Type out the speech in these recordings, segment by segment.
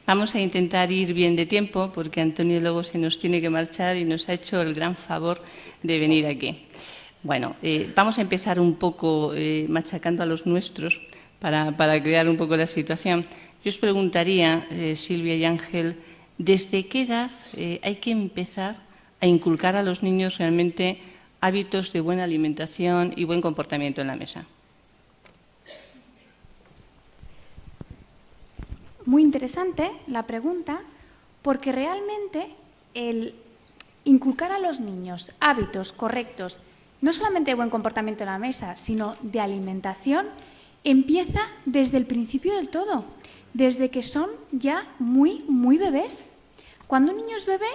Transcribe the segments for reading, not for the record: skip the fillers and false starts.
Vamos a intentar ir bien de tiempo porque Antonio luego se nos tiene que marchar y nos ha hecho el gran favor de venir aquí. Bueno, vamos a empezar un poco machacando a los nuestros para crear un poco la situación. Yo os preguntaría, Silvia y Ángel, ¿desde qué edad hay que empezar a inculcar a los niños realmente hábitos de buena alimentación y buen comportamiento en la mesa? Muy interesante la pregunta, porque realmente el inculcar a los niños hábitos correctos, no solamente de buen comportamiento en la mesa, sino de alimentación, empieza desde el principio del todo, desde que son ya muy bebés. Cuando un niño es bebé,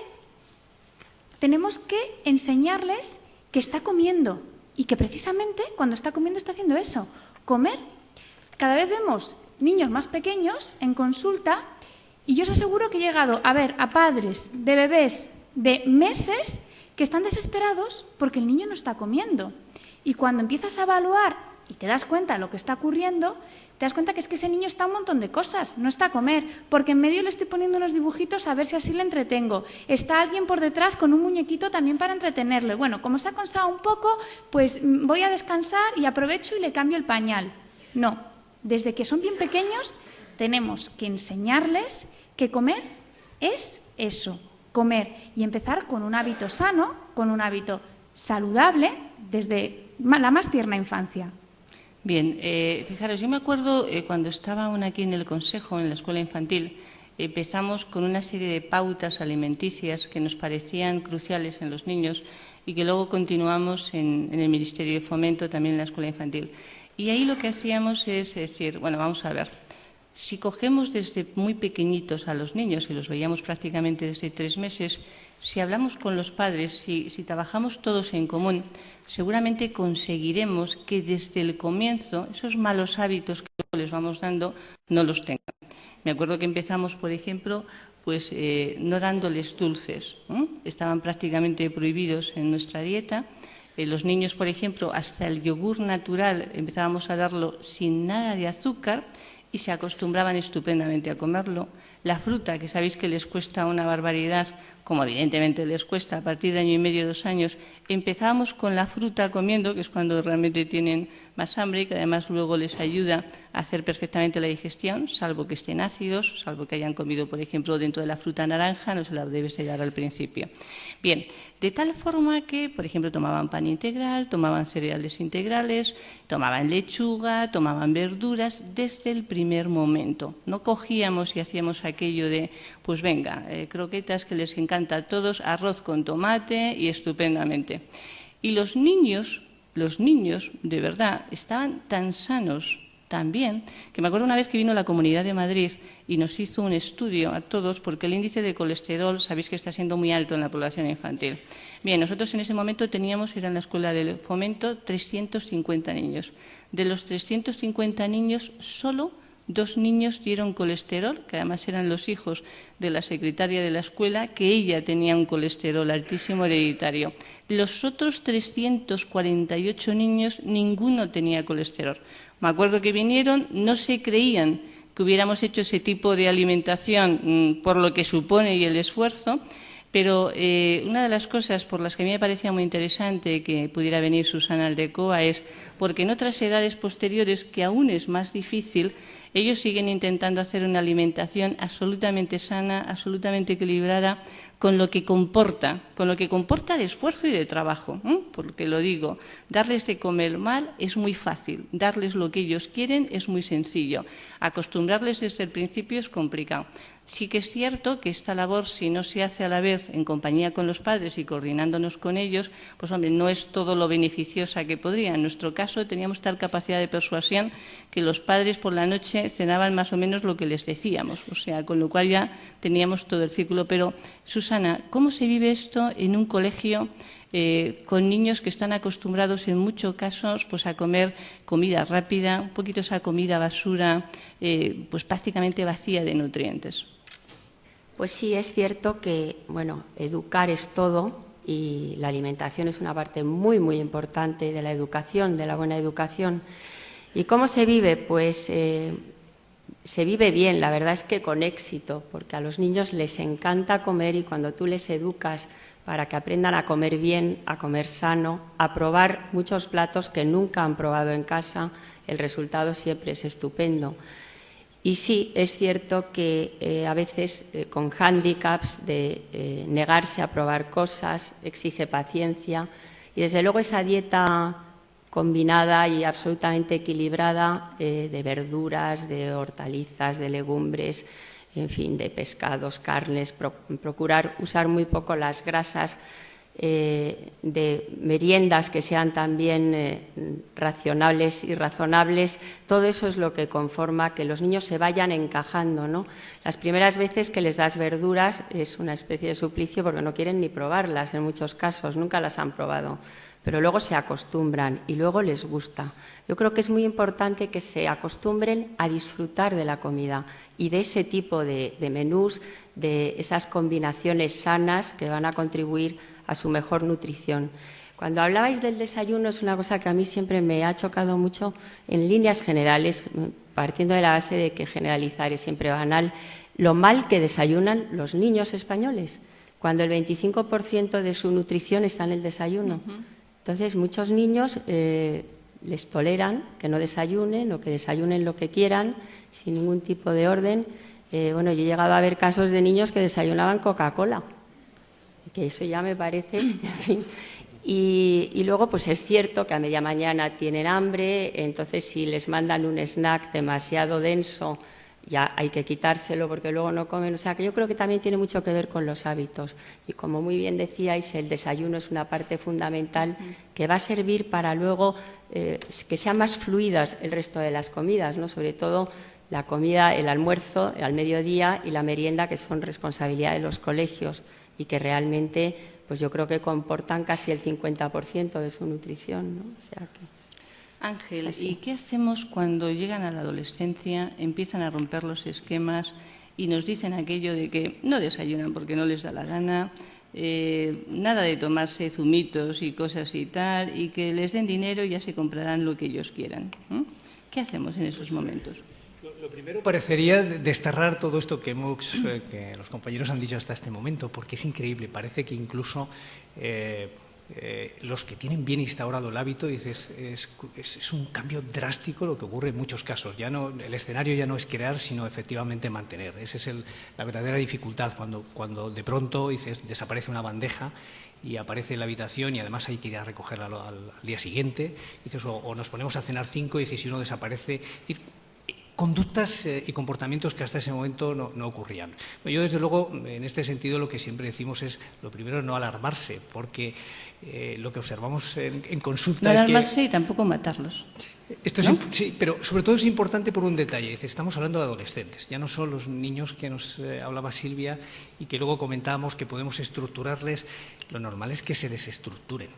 tenemos que enseñarles que está comiendo y que precisamente cuando está comiendo está haciendo eso, comer. Cada vez vemos niños más pequeños en consulta y yo os aseguro que he llegado a ver a padres de bebés de meses que están desesperados porque el niño no está comiendo. Y cuando empiezas a evaluar y te das cuenta de lo que está ocurriendo, te das cuenta que es que ese niño está a un montón de cosas, no está a comer, porque en medio le estoy poniendo unos dibujitos a ver si así le entretengo. Está alguien por detrás con un muñequito también para entretenerle. Bueno, como se ha cansado un poco, pues voy a descansar y aprovecho y le cambio el pañal. No, desde que son bien pequeños tenemos que enseñarles que comer es eso, comer, y empezar con un hábito sano, con un hábito saludable desde la más tierna infancia. Bien, fijaros, yo me acuerdo cuando estaba aún aquí en el Consejo, en la escuela infantil, empezamos con una serie de pautas alimenticias que nos parecían cruciales en los niños y que luego continuamos en el Ministerio de Fomento, también en la escuela infantil. Y ahí lo que hacíamos es decir, bueno, vamos a ver, si cogemos desde muy pequeñitos a los niños y los veíamos prácticamente desde 3 meses, si hablamos con los padres, si trabajamos todos en común, seguramente conseguiremos que desde el comienzo esos malos hábitos que les vamos dando no los tengan. Me acuerdo que empezamos, por ejemplo, pues no dándoles dulces, estaban prácticamente prohibidos en nuestra dieta. Los niños, por ejemplo, hasta el yogur natural empezábamos a darlo sin nada de azúcar y se acostumbraban estupendamente a comerlo. La fruta, que sabéis que les cuesta una barbaridad, como evidentemente les cuesta a partir de 1 año y medio, 2 años, empezábamos con la fruta comiendo, que es cuando realmente tienen más hambre y que además luego les ayuda a hacer perfectamente la digestión, salvo que estén ácidos, salvo que hayan comido, por ejemplo, dentro de la fruta naranja, no se la debes dar al principio. Bien, de tal forma que, por ejemplo, tomaban pan integral, tomaban cereales integrales, tomaban lechuga, tomaban verduras desde el primer momento. No cogíamos y hacíamos aquello de, pues venga, croquetas que les encanta a todos, arroz con tomate y estupendamente. Y los niños, de verdad, estaban tan sanos también, que me acuerdo una vez que vino la Comunidad de Madrid y nos hizo un estudio a todos porque el índice de colesterol, sabéis que está siendo muy alto en la población infantil. Bien, nosotros en ese momento teníamos, era en la escuela del Fomento, 350 niños. De los 350 niños, solo 2 niños dieron colesterol, que además eran los hijos de la secretaria de la escuela, que ella tenía un colesterol altísimo hereditario. Los otros 348 niños, ninguno tenía colesterol. Me acuerdo que vinieron, no se creían que hubiéramos hecho ese tipo de alimentación por lo que supone y el esfuerzo, pero una de las cosas por las que a mí me parecía muy interesante que pudiera venir Susana Aldecoa es porque en otras edades posteriores, que aún es más difícil, ellos siguen intentando hacer una alimentación absolutamente sana, absolutamente equilibrada, con lo que comporta de esfuerzo y de trabajo. Porque lo digo, darles de comer mal es muy fácil, darles lo que ellos quieren es muy sencillo, acostumbrarles desde el principio es complicado. Sí que es cierto que esta labor, si no se hace a la vez en compañía con los padres y coordinándonos con ellos, pues hombre, no es todo lo beneficiosa que podría. En nuestro caso teníamos tal capacidad de persuasión que los padres por la noche cenaban más o menos lo que les decíamos, o sea, con lo cual ya teníamos todo el círculo. Pero, Susana, ¿cómo se vive esto en un colegio con niños que están acostumbrados en muchos casos pues a comer comida rápida, un poquito esa comida basura, pues prácticamente vacía de nutrientes? Pues sí, es cierto que, bueno, educar es todo y la alimentación es una parte muy importante de la educación, de la buena educación. ¿Y cómo se vive? Pues se vive bien, la verdad es que con éxito, porque a los niños les encanta comer y cuando tú les educas para que aprendan a comer bien, a comer sano, a probar muchos platos que nunca han probado en casa, el resultado siempre es estupendo. Y sí, es cierto que a veces con hándicaps de negarse a probar cosas, exige paciencia y desde luego esa dieta combinada y absolutamente equilibrada de verduras, de hortalizas, de legumbres, en fin, de pescados, carnes, procurar usar muy poco las grasas, de meriendas que sean también racionables y razonables, todo eso es lo que conforma que los niños se vayan encajando, ¿no? Las primeras veces que les das verduras es una especie de suplicio porque no quieren ni probarlas en muchos casos, nunca las han probado, pero luego se acostumbran y luego les gusta. Yo creo que es muy importante que se acostumbren a disfrutar de la comida y de ese tipo de menús, de esas combinaciones sanas que van a contribuir a su mejor nutrición. Cuando hablabais del desayuno es una cosa que a mí siempre me ha chocado mucho en líneas generales, partiendo de la base de que generalizar es siempre banal, lo mal que desayunan los niños españoles, cuando el 25% de su nutrición está en el desayuno. Entonces, muchos niños les toleran que no desayunen o que desayunen lo que quieran, sin ningún tipo de orden. Bueno, yo he llegado a ver casos de niños que desayunaban Coca-Cola, que eso ya me parece, en fin. Y luego, pues es cierto que a media mañana tienen hambre, entonces si les mandan un snack demasiado denso, ya hay que quitárselo porque luego no comen. O sea, que yo creo que también tiene mucho que ver con los hábitos. Y como muy bien decíais, el desayuno es una parte fundamental que va a servir para luego que sean más fluidas el resto de las comidas, ¿no? Sobre todo la comida, el almuerzo al mediodía y la merienda, que son responsabilidad de los colegios y que realmente, pues yo creo que comportan casi el 50% de su nutrición, ¿no? O sea que... Ángel, ¿y qué hacemos cuando llegan a la adolescencia, empiezan a romper los esquemas y nos dicen aquello de que no desayunan porque no les da la gana, nada de tomarse zumitos y cosas y tal, y que les den dinero y ya se comprarán lo que ellos quieran? ¿Qué hacemos en esos momentos? Lo primero parecería desterrar todo esto que los compañeros han dicho hasta este momento, porque es increíble, parece que incluso... los que tienen bien instaurado el hábito, dices, es un cambio drástico lo que ocurre en muchos casos. Ya no, el escenario ya no es crear, sino efectivamente mantener. Esa es la verdadera dificultad, cuando de pronto dices, desaparece una bandeja y aparece en la habitación y además hay que ir a recogerla al día siguiente. Dices, o nos ponemos a cenar 5 y dices, si uno desaparece... Es decir, conductas y comportamientos que hasta ese momento no ocurrían. Yo, desde luego, en este sentido, lo que siempre decimos es, lo primero, no alarmarse, porque lo que observamos en consulta es que... No alarmarse y tampoco matarlos. Esto ¿no? Sí, pero sobre todo es importante por un detalle. Estamos hablando de adolescentes, ya no son los niños que nos hablaba Silvia y que luego comentábamos que podemos estructurarles. Lo normal es que se desestructuren.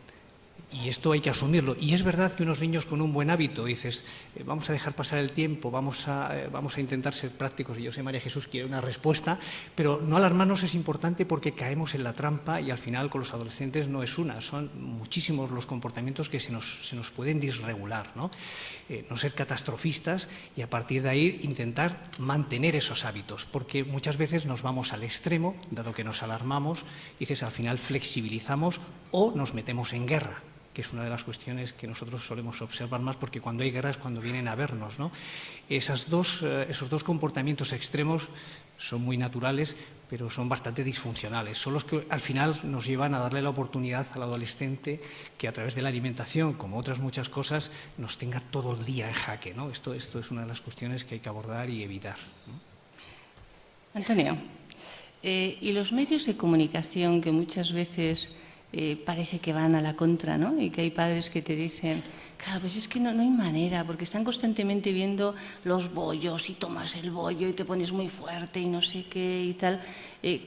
Y esto hay que asumirlo. Y es verdad que unos niños con un buen hábito, dices, vamos a dejar pasar el tiempo, vamos a intentar ser prácticos, y yo sé, María Jesús quiere una respuesta, pero no alarmarnos es importante porque caemos en la trampa y al final con los adolescentes no es una, son muchísimos los comportamientos que se nos pueden disregular, ¿no? No ser catastrofistas y a partir de ahí intentar mantener esos hábitos, porque muchas veces nos vamos al extremo, dado que nos alarmamos, dices, al final flexibilizamos o nos metemos en guerra, que es una de las cuestiones que nosotros solemos observar más, porque cuando hay guerra es cuando vienen a vernos, ¿no? Esos dos comportamientos extremos son muy naturales, pero son bastante disfuncionales. Son los que al final nos llevan a darle la oportunidad al adolescente que a través de la alimentación, como otras muchas cosas, nos tenga todo el día en jaque, ¿no? Esto es una de las cuestiones que hay que abordar y evitar, ¿no? Antonio, y los medios de comunicación que muchas veces... parece que van a la contra, ¿no? Y que hay padres que te dicen, claro, pues es que no hay manera, porque están constantemente viendo los bollos y tomas el bollo y te pones muy fuerte y no sé qué y tal.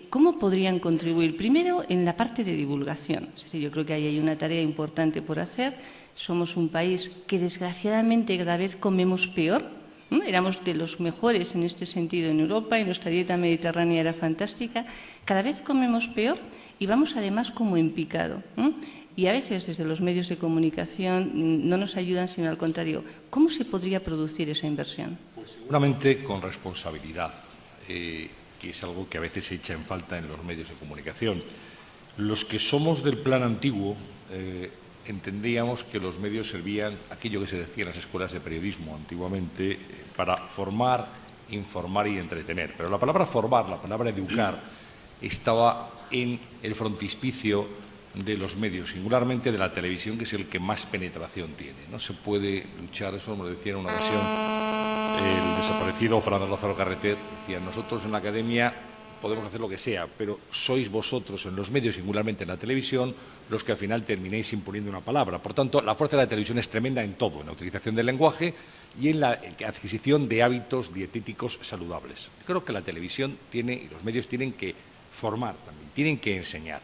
¿Cómo podrían contribuir? Primero, en la parte de divulgación. Es decir, yo creo que ahí hay una tarea importante por hacer. Somos un país que desgraciadamente cada vez comemos peor. Éramos de los mejores en este sentido en Europa y nuestra dieta mediterránea era fantástica. Cada vez comemos peor y vamos además como en picado. y a veces desde los medios de comunicación no nos ayudan, sino al contrario. ¿Cómo se podría producir esa inversión? Pues seguramente con responsabilidad, que es algo que a veces se echa en falta en los medios de comunicación. Los que somos del plan antiguo entendíamos que los medios servían, aquello que se decía en las escuelas de periodismo antiguamente, para formar, informar y entretener. Pero la palabra formar, la palabra educar, estaba en el frontispicio de los medios, singularmente de la televisión, que es el que más penetración tiene. No se puede luchar, eso me lo decía en una ocasión el desaparecido Fernando Lázaro Carreter, decía: nosotros en la academia podemos hacer lo que sea, pero sois vosotros en los medios, singularmente en la televisión, los que al final terminéis imponiendo una palabra. Por tanto, la fuerza de la televisión es tremenda en todo, en la utilización del lenguaje y en la adquisición de hábitos dietéticos saludables. Creo que la televisión tiene, y los medios tienen que formar también, tienen que enseñar.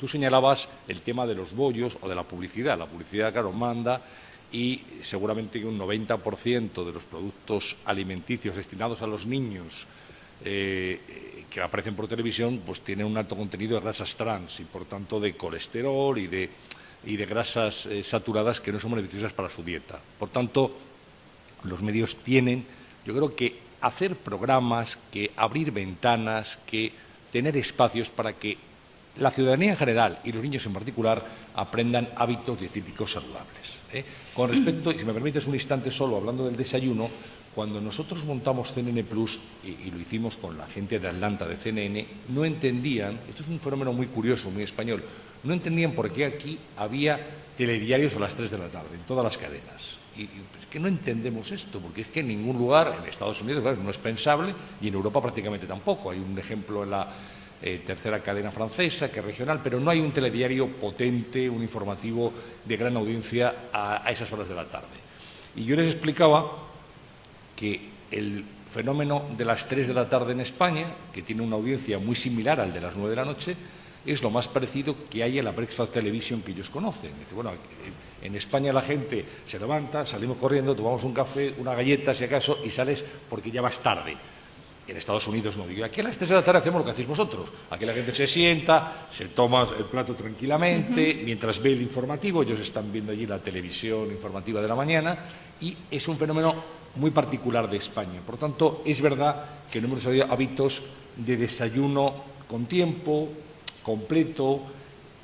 Tú señalabas el tema de los bollos o de la publicidad. La publicidad, claro, manda, y seguramente que un 90% de los productos alimenticios destinados a los niños que aparecen por televisión, pues tienen un alto contenido de grasas trans y, por tanto, de colesterol y de grasas saturadas que no son beneficiosas para su dieta. Por tanto, los medios tienen, yo creo que hacer programas, que abrir ventanas, que tener espacios para que la ciudadanía en general y los niños en particular aprendan hábitos dietéticos saludables. Con respecto, y si me permites un instante solo, hablando del desayuno, cuando nosotros montamos CNN Plus, y lo hicimos con la gente de Atlanta de CNN, no entendían, esto es un fenómeno muy curioso, muy español, no entendían por qué aquí había telediarios a las 3 de la tarde, en todas las cadenas. Y es que no entendemos esto, porque es que en ningún lugar, en Estados Unidos, claro, no es pensable, y en Europa prácticamente tampoco. Hay un ejemplo en la tercera cadena francesa, que es regional, pero no hay un telediario potente, un informativo de gran audiencia a esas horas de la tarde. Y yo les explicaba que el fenómeno de las 3 de la tarde en España, que tiene una audiencia muy similar al de las 9 de la noche, es lo más parecido que hay a la Breakfast Television que ellos conocen. Dice, bueno, en España la gente se levanta, salimos corriendo, tomamos un café, una galleta si acaso, y sales porque ya vas tarde. En Estados Unidos no. Digo, aquí a las 3 de la tarde hacemos lo que hacéis vosotros. Aquí la gente se sienta, se toma el plato tranquilamente, mientras ve el informativo, ellos están viendo allí la televisión informativa de la mañana, y es un fenómeno muy particular de España. Por tanto, es verdad que no hemos desarrollado hábitos de desayuno con tiempo, completo,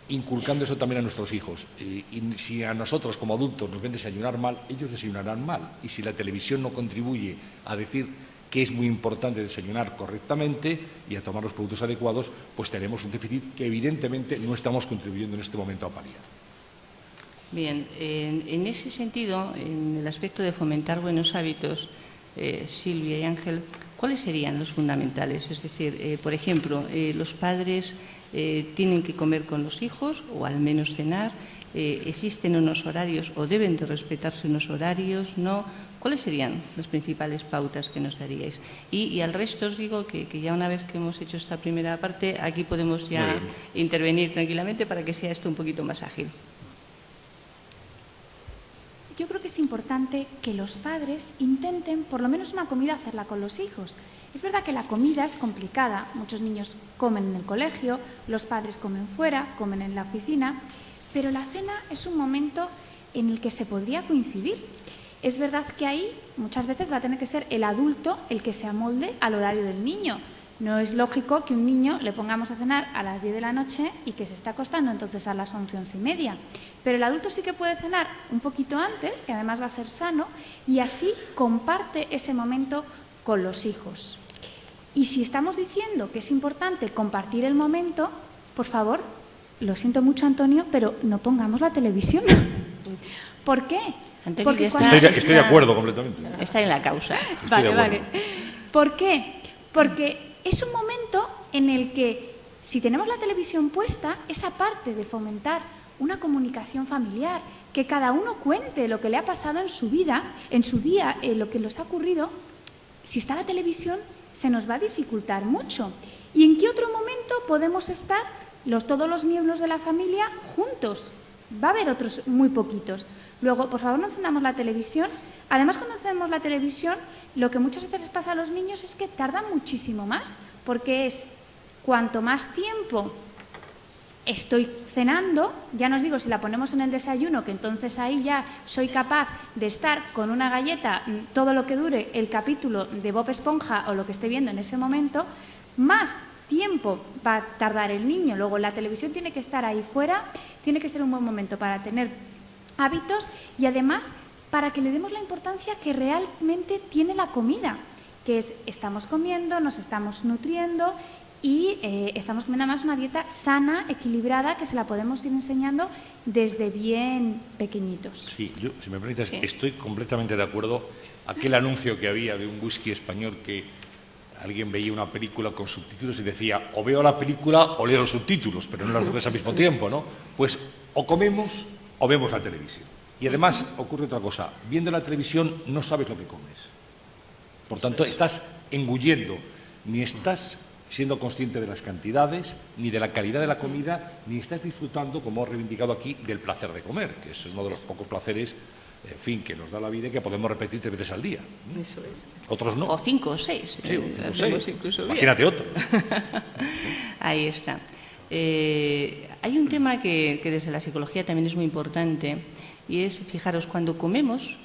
inculcando eso también a nuestros hijos. Y si a nosotros como adultos nos ven desayunar mal, ellos desayunarán mal. Y si la televisión no contribuye a decir que es muy importante desayunar correctamente y a tomar los productos adecuados, pues tenemos un déficit que evidentemente no estamos contribuyendo en este momento a paliar. Bien, en ese sentido, en el aspecto de fomentar buenos hábitos, Silvia y Ángel, ¿cuáles serían los fundamentales? Es decir, por ejemplo, los padres tienen que comer con los hijos o al menos cenar, existen unos horarios o deben de respetarse unos horarios, ¿no? ¿Cuáles serían las principales pautas que nos daríais? Y al resto os digo que ya una vez que hemos hecho esta primera parte, aquí podemos ya intervenir tranquilamente para que sea esto un poquito más ágil. Yo creo que es importante que los padres intenten, por lo menos una comida, hacerla con los hijos. Es verdad que la comida es complicada. Muchos niños comen en el colegio, los padres comen fuera, comen en la oficina, pero la cena es un momento en el que se podría coincidir. Es verdad que ahí muchas veces va a tener que ser el adulto el que se amolde al horario del niño. No es lógico que un niño le pongamos a cenar a las 10 de la noche y que se está acostando entonces a las 11, 11 y media. Pero el adulto sí que puede cenar un poquito antes, que además va a ser sano, y así comparte ese momento con los hijos. Y si estamos diciendo que es importante compartir el momento, por favor, lo siento mucho, Antonio, pero no pongamos la televisión. ¿Por qué? Antonio, Porque estoy de acuerdo completamente. Está en la causa. Vale. ¿Por qué? Porque es un momento en el que, si tenemos la televisión puesta, esa parte de fomentar una comunicación familiar, que cada uno cuente lo que le ha pasado en su vida, en su día, lo que les ha ocurrido, si está la televisión, se nos va a dificultar mucho. ¿Y en qué otro momento podemos estar todos los miembros de la familia juntos? Va a haber otros muy poquitos. Luego, por favor, no encendamos la televisión. Además, cuando encendemos la televisión, lo que muchas veces les pasa a los niños es que tardan muchísimo más, porque es cuanto más tiempo estoy cenando, ya nos digo, si la ponemos en el desayuno, que entonces ahí ya soy capaz de estar con una galleta todo lo que dure el capítulo de Bob Esponja o lo que esté viendo en ese momento, más tiempo va a tardar el niño. Luego la televisión tiene que estar ahí fuera, tiene que ser un buen momento para tener hábitos y además para que le demos la importancia que realmente tiene la comida, que es estamos comiendo, nos estamos nutriendo y estamos comiendo además una dieta sana, equilibrada, que se la podemos ir enseñando desde bien pequeñitos. Sí, yo, si me permites, estoy completamente de acuerdo. Aquel anuncio que había de un whisky español que alguien veía una película con subtítulos y decía o veo la película o leo los subtítulos, pero no las dos al mismo tiempo, ¿no? Pues o comemos o vemos la televisión. Y además ocurre otra cosa, viendo la televisión no sabes lo que comes. Por tanto, estás engullendo, ni estás siendo consciente de las cantidades, ni de la calidad de la comida, ni estás disfrutando, como he reivindicado aquí, del placer de comer, que es uno de los pocos placeres, en fin, que nos da la vida y que podemos repetir 3 veces al día. Eso es. Otros no. O 5 o 6. Sí, o 6. Imagínate otros. Ahí está. Hay un tema que desde la psicología también es muy importante y es, fijaros, cuando comemos,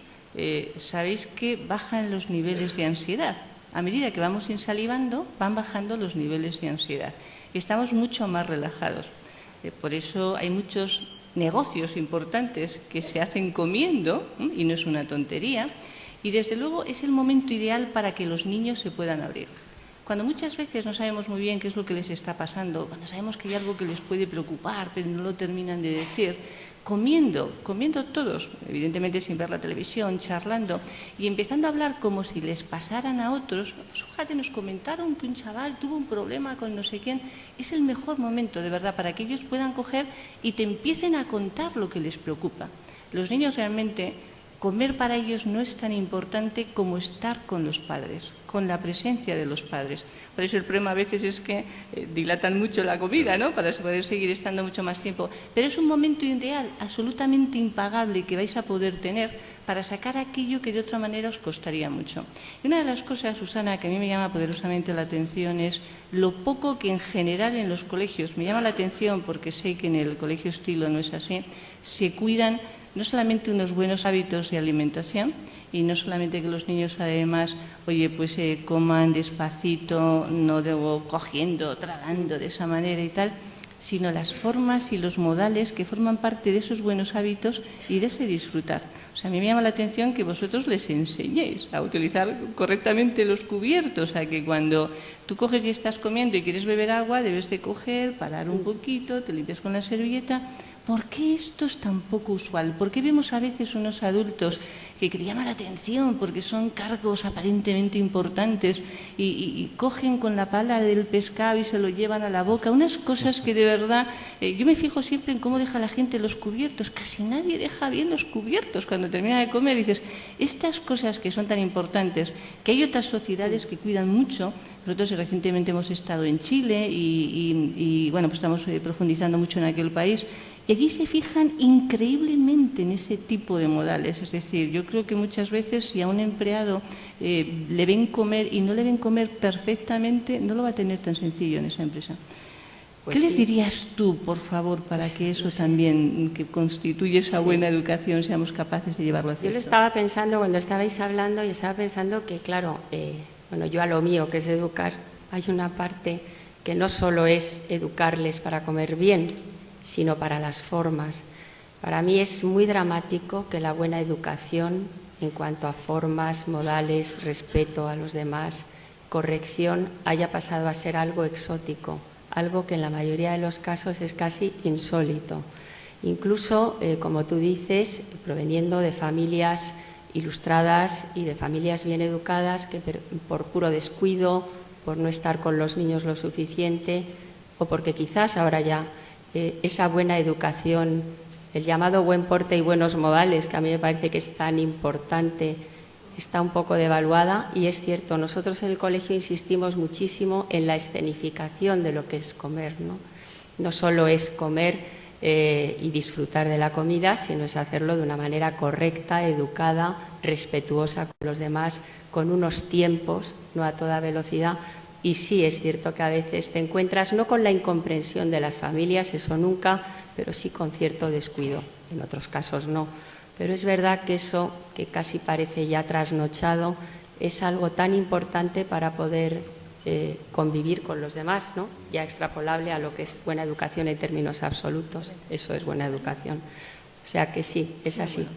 sabéis que bajan los niveles de ansiedad. A medida que vamos insalivando, van bajando los niveles de ansiedad. Estamos mucho más relajados. Por eso hay muchos negocios importantes que se hacen comiendo, y no es una tontería, y desde luego es el momento ideal para que los niños se puedan abrir. Cuando muchas veces no sabemos muy bien qué es lo que les está pasando, cuando sabemos que hay algo que les puede preocupar, pero no lo terminan de decir, comiendo todos, evidentemente sin ver la televisión, charlando y empezando a hablar como si les pasaran a otros. Pues fíjate, nos comentaron que un chaval tuvo un problema con no sé quién. Es el mejor momento, de verdad, para que ellos puedan coger y te empiecen a contar lo que les preocupa. Los niños realmente, comer para ellos no es tan importante como estar con los padres, con la presencia de los padres. Por eso el problema a veces es que dilatan mucho la comida, ¿no?, para poder seguir estando mucho más tiempo. Pero es un momento ideal, absolutamente impagable, que vais a poder tener para sacar aquello que de otra manera os costaría mucho. Y una de las cosas, Susana, que a mí me llama poderosamente la atención es lo poco que en general en los colegios, me llama la atención porque sé que en el colegio Estilo no es así, se cuidan no solamente unos buenos hábitos de alimentación y no solamente que los niños además, oye, pues coman despacito, no debo cogiendo, tragando de esa manera y tal, sino las formas y los modales que forman parte de esos buenos hábitos y de ese disfrutar. O sea, a mí me llama la atención que vosotros les enseñéis a utilizar correctamente los cubiertos, a que cuando tú coges y estás comiendo y quieres beber agua, debes de coger, parar un poquito, te limpias con la servilleta. ¿Por qué esto es tan poco usual? ¿Por qué vemos a veces unos adultos que te llama la atención porque son cargos aparentemente importantes y cogen con la pala del pescado y se lo llevan a la boca? Unas cosas que de verdad, yo me fijo siempre en cómo deja la gente los cubiertos. Casi nadie deja bien los cubiertos. Cuando termina de comer dices, estas cosas que son tan importantes, que hay otras sociedades que cuidan mucho. Nosotros recientemente hemos estado en Chile y bueno, pues estamos profundizando mucho en aquel país. Y allí se fijan increíblemente en ese tipo de modales. Es decir, yo creo que muchas veces si a un empleado le ven comer y no le ven comer perfectamente, no lo va a tener tan sencillo en esa empresa. Pues ¿qué les dirías tú, por favor, para que eso también, que constituye esa buena educación, seamos capaces de llevarlo a efecto? Yo lo estaba pensando cuando estabais hablando y estaba pensando que, claro, bueno, yo a lo mío, que es educar, hay una parte que no solo es educarles para comer bien, sino para las formas. Para mí es muy dramático que la buena educación en cuanto a formas, modales, respeto a los demás, corrección, haya pasado a ser algo exótico, algo que en la mayoría de los casos es casi insólito. Incluso, como tú dices, proveniendo de familias ilustradas y de familias bien educadas que por puro descuido, por no estar con los niños lo suficiente o porque quizás ahora ya esa buena educación, el llamado buen porte y buenos modales, que a mí me parece que es tan importante, está un poco devaluada. Y es cierto, nosotros en el colegio insistimos muchísimo en la escenificación de lo que es comer, ¿no? No solo es comer y disfrutar de la comida, sino es hacerlo de una manera correcta, educada, respetuosa con los demás, con unos tiempos, no a toda velocidad. Y sí es cierto que a veces te encuentras no con la incomprensión de las familias, eso nunca, pero sí con cierto descuido. En otros casos no. Pero es verdad que eso, que casi parece ya trasnochado, es algo tan importante para poder convivir con los demás, ¿no? Ya extrapolable a lo que es buena educación en términos absolutos. Eso es buena educación. O sea que sí, es así.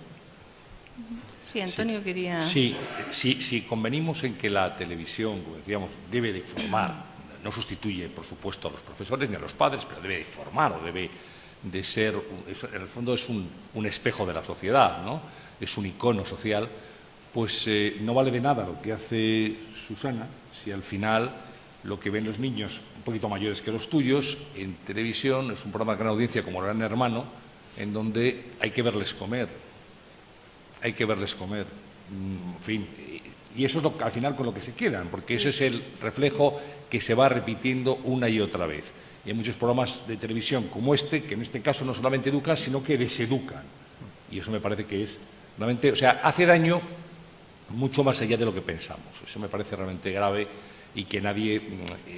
Sí, Antonio quería... Sí, convenimos en que la televisión, como decíamos, debe de formar, no sustituye, por supuesto, a los profesores ni a los padres, pero debe de formar o debe de ser, en el fondo es un espejo de la sociedad, ¿no? Es un icono social, pues no vale de nada lo que hace Susana si al final lo que ven los niños un poquito mayores que los tuyos en televisión es un programa de gran audiencia como Gran Hermano, en donde hay que verles comer. Hay que verles comer, en fin, y eso es al final con lo que se quedan, porque ese es el reflejo que se va repitiendo una y otra vez. Y hay muchos programas de televisión como este, que en este caso no solamente educan, sino que deseducan. Y eso me parece que es realmente, o sea, hace daño mucho más allá de lo que pensamos. Eso me parece realmente grave y que nadie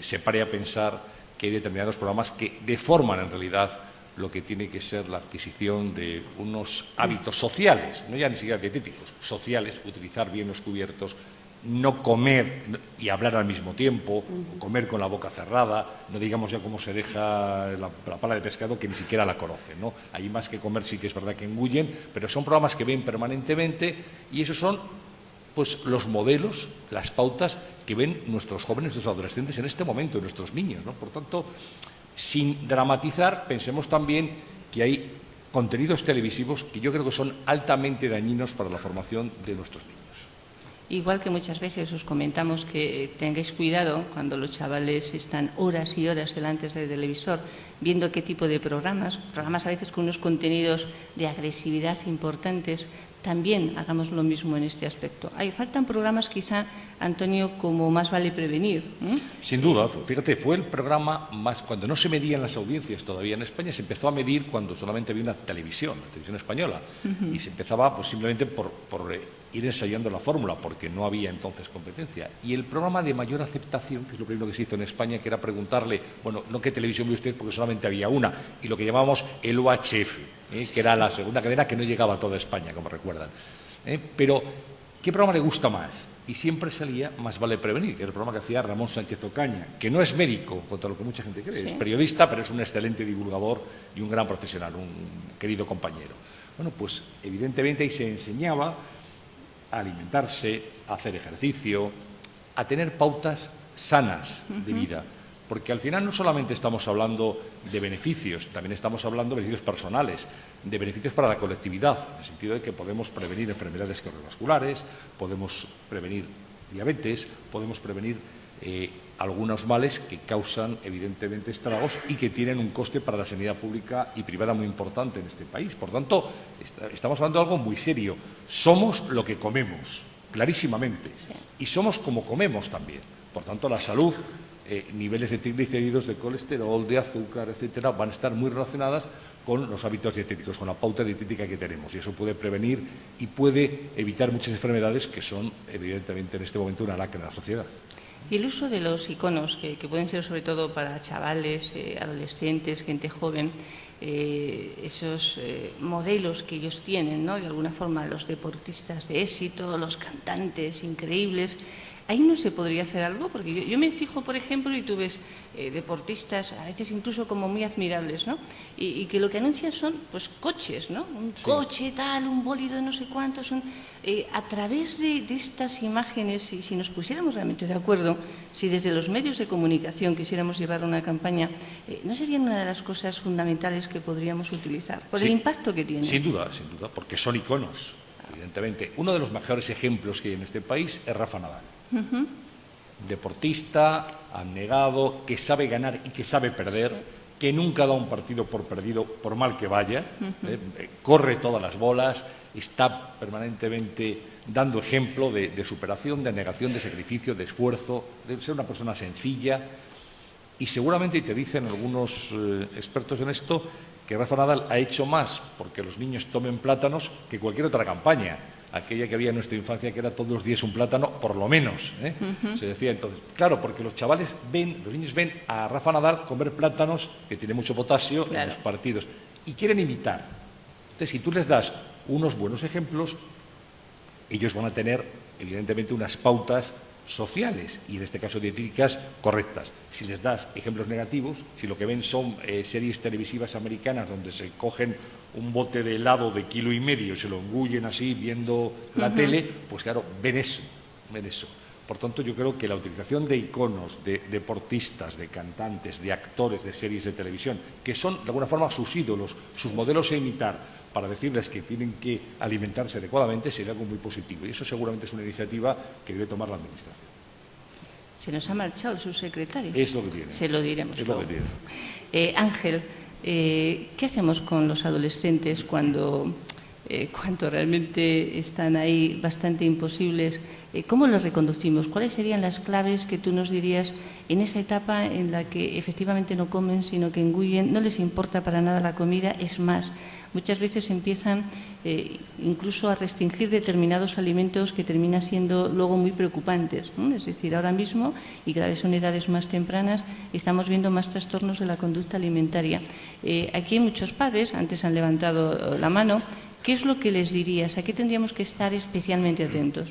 se pare a pensar que hay determinados programas que deforman en realidad lo que tiene que ser la adquisición de unos hábitos sociales, no ya ni siquiera dietéticos, sociales, utilizar bien los cubiertos, no comer y hablar al mismo tiempo, comer con la boca cerrada, no digamos ya cómo se deja la pala de pescado que ni siquiera la conocen, ¿no? Hay más que comer, sí que es verdad que engullen, pero son programas que ven permanentemente y esos son pues los modelos, las pautas que ven nuestros jóvenes, nuestros adolescentes en este momento, nuestros niños, ¿no? Por tanto, sin dramatizar, pensemos también que hay contenidos televisivos que yo creo que son altamente dañinos para la formación de nuestros niños. Igual que muchas veces os comentamos que tengáis cuidado cuando los chavales están horas y horas delante del televisor viendo qué tipo de programas a veces con unos contenidos de agresividad importantes, también hagamos lo mismo en este aspecto. Faltan programas quizá, Antonio, como Más vale prevenir. Sin duda, fíjate, fue el programa más, cuando no se medían las audiencias todavía en España, se empezó a medir cuando solamente había una televisión, la televisión española, y se empezaba pues simplemente por ir ensayando la fórmula, porque no había entonces competencia. Y el programa de mayor aceptación, que es lo primero que se hizo en España, que era preguntarle, bueno, no qué televisión ve usted, porque solamente había una, y lo que llamábamos el UHF, que era la segunda cadena que no llegaba a toda España, como recuerdan. Pero, ¿qué programa le gusta más? Y siempre salía Más vale prevenir, que era el programa que hacía Ramón Sánchez Ocaña, que no es médico, contra lo que mucha gente cree, es periodista, pero es un excelente divulgador y un gran profesional, un querido compañero. Bueno, pues evidentemente ahí se enseñaba a alimentarse, a hacer ejercicio, a tener pautas sanas de vida. Porque al final no solamente estamos hablando de beneficios, también estamos hablando de beneficios personales, de beneficios para la colectividad, en el sentido de que podemos prevenir enfermedades cardiovasculares, podemos prevenir diabetes, podemos prevenir algunos males que causan evidentemente estragos y que tienen un coste para la sanidad pública y privada muy importante en este país. Por tanto, estamos hablando de algo muy serio. Somos lo que comemos, clarísimamente, y somos como comemos también. Por tanto, la salud, niveles de triglicéridos, de colesterol, de azúcar, etcétera, van a estar muy relacionadas con los hábitos dietéticos, con la pauta dietética que tenemos. Y eso puede prevenir y puede evitar muchas enfermedades que son, evidentemente, en este momento una lacra en la sociedad. Y el uso de los iconos, que pueden ser sobre todo para chavales, adolescentes, gente joven, esos modelos que ellos tienen, ¿no? De alguna forma, los deportistas de éxito, los cantantes increíbles. ¿Ahí no se podría hacer algo? Porque yo me fijo, por ejemplo, y tú ves deportistas, a veces incluso como muy admirables, ¿no? Y que lo que anuncian son, pues, coches, ¿no? Un coche tal, un bólido de no sé cuántos. A través de estas imágenes, si nos pusiéramos realmente de acuerdo, si desde los medios de comunicación quisiéramos llevar una campaña, ¿no serían una de las cosas fundamentales que podríamos utilizar? Por el impacto que tiene. Sin duda, porque son iconos, evidentemente. Uno de los mejores ejemplos que hay en este país es Rafa Nadal. Deportista, abnegado, que sabe ganar y que sabe perder, que nunca da un partido por perdido, por mal que vaya, corre todas las bolas, está permanentemente dando ejemplo de superación, de negación, de sacrificio, de esfuerzo, de ser una persona sencilla. Y seguramente, y te dicen algunos expertos en esto, que Rafa Nadal ha hecho más porque los niños tomen plátanos que cualquier otra campaña. aquella que había en nuestra infancia, que era todos los días un plátano, por lo menos, ¿eh? Se decía entonces. Claro, porque los niños ven a Rafa Nadal comer plátanos, que tiene mucho potasio, en los partidos, y quieren imitar. Entonces, si tú les das unos buenos ejemplos, ellos van a tener, evidentemente, unas pautas sociales y, en este caso, dietéticas correctas. Si les das ejemplos negativos, si lo que ven son series televisivas americanas donde se cogen un bote de helado de 1,5 kilos y se lo engullen así viendo la tele, pues claro, ven eso. Por tanto, yo creo que la utilización de iconos, de deportistas, de cantantes, de actores de series de televisión, que son de alguna forma sus ídolos, sus modelos a imitar, para decirles que tienen que alimentarse adecuadamente, sería algo muy positivo. Y eso seguramente es una iniciativa que debe tomar la Administración. Se nos ha marchado el subsecretario. Es lo que tiene. Se lo diremos. Es lo que tiene. Ángel, ¿qué hacemos con los adolescentes cuando realmente están ahí bastante imposibles? ¿Cómo los reconducimos? ¿Cuáles serían las claves que tú nos dirías en esa etapa en la que efectivamente no comen, sino que engullen, no les importa para nada la comida? Es más, muchas veces empiezan incluso a restringir determinados alimentos que terminan siendo luego muy preocupantes, ¿no? Es decir, ahora mismo, y cada vez son edades más tempranas, estamos viendo más trastornos de la conducta alimentaria. Aquí hay muchos padres, antes han levantado la mano. ¿Qué es lo que les dirías? ¿A qué tendríamos que estar especialmente atentos?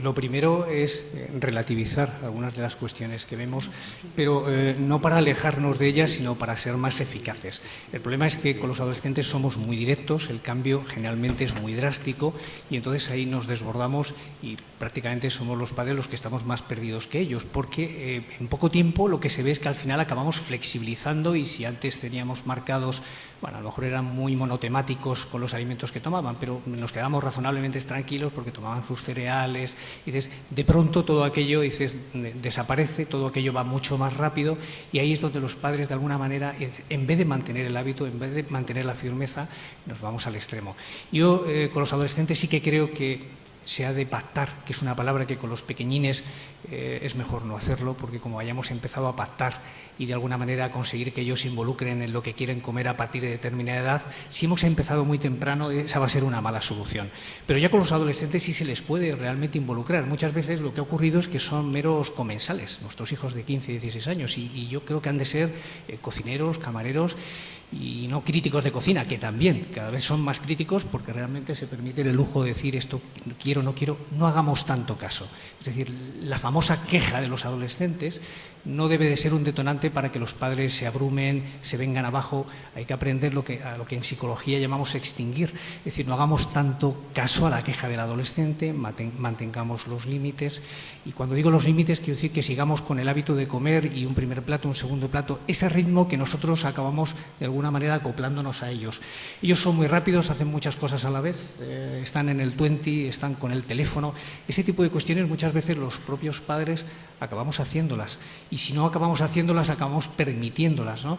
Lo primero es relativizar algunas de las cuestiones que vemos, pero no para alejarnos de ellas, sino para ser más eficaces. El problema es que con los adolescentes somos muy directos, el cambio generalmente es muy drástico y entonces ahí nos desbordamos y prácticamente somos los padres los que estamos más perdidos que ellos, porque en poco tiempo lo que se ve es que al final acabamos flexibilizando y si antes teníamos marcados, bueno, a lo mejor eran muy monotemáticos con los alimentos que tomaban, pero nos quedamos razonablemente tranquilos porque tomaban sus cereales, y dices, de pronto todo aquello desaparece, todo aquello va mucho más rápido y ahí es donde los padres de alguna manera, en vez de mantener el hábito, en vez de mantener la firmeza, nos vamos al extremo. Yo con los adolescentes sí que creo que se ha de pactar, que es una palabra que con los pequeñines es mejor no hacerlo, porque como hayamos empezado a pactar y de alguna manera conseguir que ellos se involucren en lo que quieren comer a partir de determinada edad, si hemos empezado muy temprano, esa va a ser una mala solución. Pero ya con los adolescentes sí se les puede realmente involucrar. Muchas veces lo que ha ocurrido es que son meros comensales, nuestros hijos de 15 y 16 años, y yo creo que han de ser cocineros, camareros, y no críticos de cocina, que también cada vez son más críticos porque realmente se permite el lujo de decir esto quiero, no quiero, no hagamos tanto caso. Es decir, la famosa queja de los adolescentes no debe de ser un detonante para que los padres se abrumen, se vengan abajo. Hay que aprender a lo que en psicología llamamos extinguir. Es decir, no hagamos tanto caso a la queja del adolescente, mantengamos los límites. Y cuando digo los límites, quiero decir que sigamos con el hábito de comer y un primer plato, un segundo plato, ese ritmo que nosotros acabamos de alguna manera acoplándonos a ellos. Ellos son muy rápidos, hacen muchas cosas a la vez, están en el 20, están con el teléfono. Ese tipo de cuestiones muchas veces los propios padres acabamos haciéndolas. Y si no acabamos haciéndolas, acabamos permitiéndolas, ¿no?